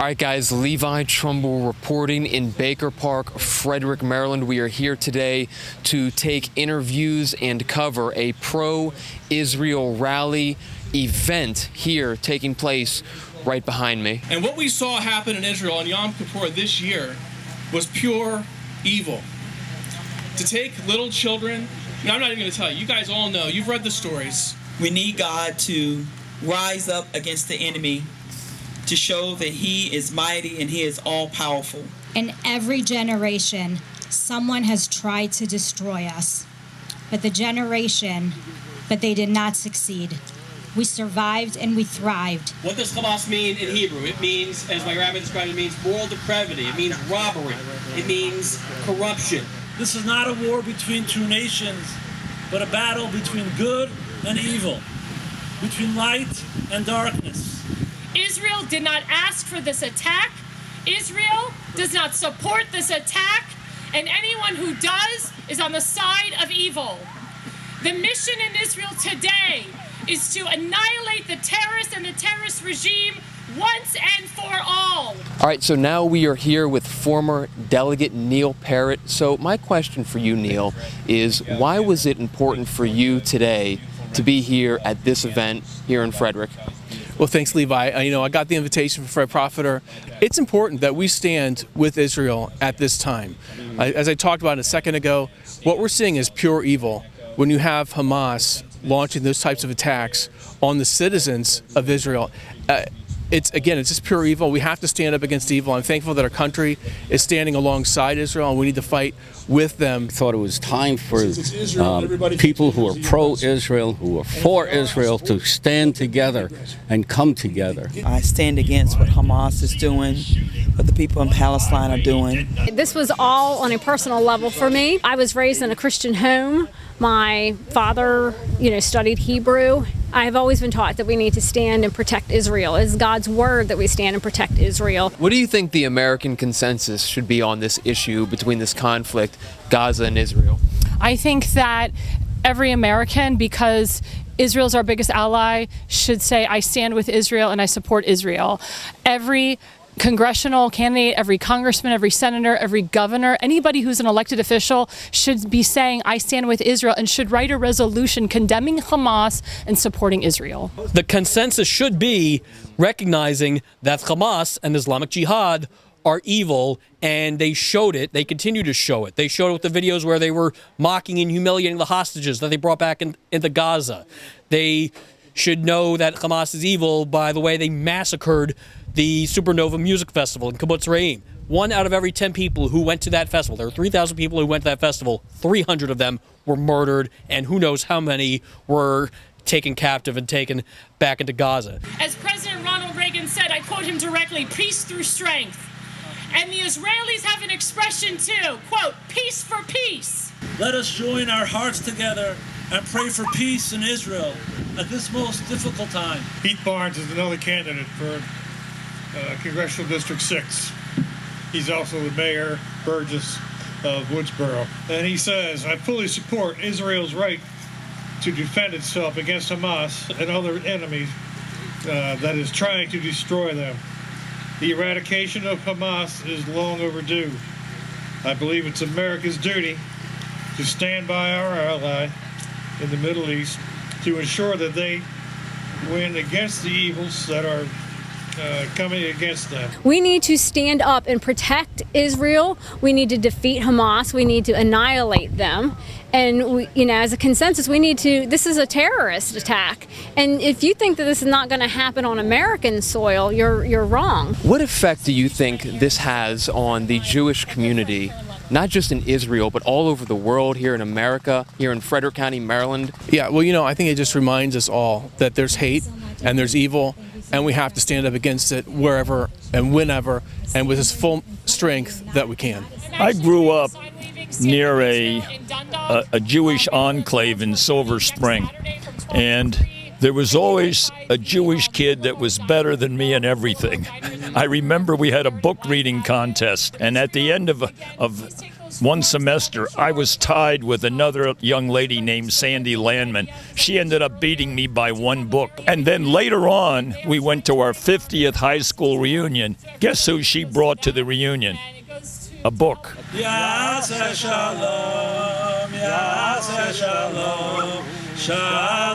All right, guys, Levi Trumbull reporting in Baker Park, Frederick, Maryland. We are here today to take interviews and cover a pro-Israel rally event here taking place right behind me. And what we saw happen in Israel on Yom Kippur this year was pure evil. To take little children, I'm not even going to tell you. You guys all know. You've read the stories. We need God to rise up against the enemy to show that he is mighty and he is all-powerful. In every generation, someone has tried to destroy us. But they did not succeed. We survived and we thrived. What does Hamas mean in Hebrew? It means, as my rabbi described, it means moral depravity. It means robbery. It means corruption. This is not a war between two nations, but a battle between good and evil, between light and darkness. Israel did not ask for this attack. Israel does not support this attack. And anyone who does is on the side of evil. The mission in Israel today is to annihilate the terrorists and the terrorist regime once and for all. All right, so now we are here with former Delegate Neil Parrott. So my question for you, Neil, is why was it important for you today to be here at this event here in Frederick? Well, thanks, Levi. I got the invitation from Fred Profiter. It's important that we stand with Israel at this time. As I talked about a second ago, what we're seeing is pure evil. When you have Hamas launching those types of attacks on the citizens of Israel, it's just pure evil. We have to stand up against evil. I'm thankful that our country is standing alongside Israel, and we need to fight with them. I thought it was time for people who are pro-Israel, who are for Israel, to stand together and come together. I stand against what Hamas is doing, what the people in Palestine are doing. This was all on a personal level for me. I was raised in a Christian home. My father, studied Hebrew. I've always been taught that we need to stand and protect Israel. It's God's word that we stand and protect Israel. What do you think the American consensus should be on this issue between this conflict, Gaza and Israel? I think that every American, because Israel's our biggest ally, should say, I stand with Israel and I support Israel. Every congressional candidate, every congressman, every senator, every governor, anybody who's an elected official should be saying, I stand with Israel, and should write a resolution condemning Hamas and supporting Israel. The consensus should be recognizing that Hamas and Islamic Jihad are evil, and they showed it. They continue to show it. They showed it with the videos where they were mocking and humiliating the hostages that they brought back into Gaza. They should know that Hamas is evil by the way they massacred the Supernova Music Festival in Kibbutz Re'im. 1 out of every 10 people who went to that festival, there were 3,000 people who went to that festival, 300 of them were murdered, and who knows how many were taken captive and taken back into Gaza. As President Ronald Reagan said, I quote him directly, peace through strength. And the Israelis have an expression too, quote, peace for peace. Let us join our hearts together and pray for peace in Israel at this most difficult time. Pete Barnes is another candidate for Congressional District 6. He's also the mayor, Burgess of Woodsboro. And he says, I fully support Israel's right to defend itself against Hamas and other enemies that is trying to destroy them. The eradication of Hamas is long overdue. I believe it's America's duty to stand by our ally in the Middle East to ensure that they win against the evils that are coming against them. We need to stand up and protect Israel. We need to defeat Hamas. We need to annihilate them. And as a consensus, this is a terrorist attack. And if you think that this is not going to happen on American soil, you're wrong. What effect do you think this has on the Jewish community, not just in Israel, but all over the world, here in America, here in Frederick County, Maryland? Yeah, well, I think it just reminds us all that there's hate and there's evil, and we have to stand up against it wherever and whenever and with as full strength that we can. I grew up near a Jewish enclave in Silver Spring, and there was always a Jewish kid that was better than me in everything. I remember we had a book reading contest, and at the end of one semester, I was tied with another young lady named Sandy Landman. She ended up beating me by one book. And then later on, we went to our 50th high school reunion. Guess who she brought to the reunion? A book. Yaseh Shalom, Yaseh Shalom, Shalom.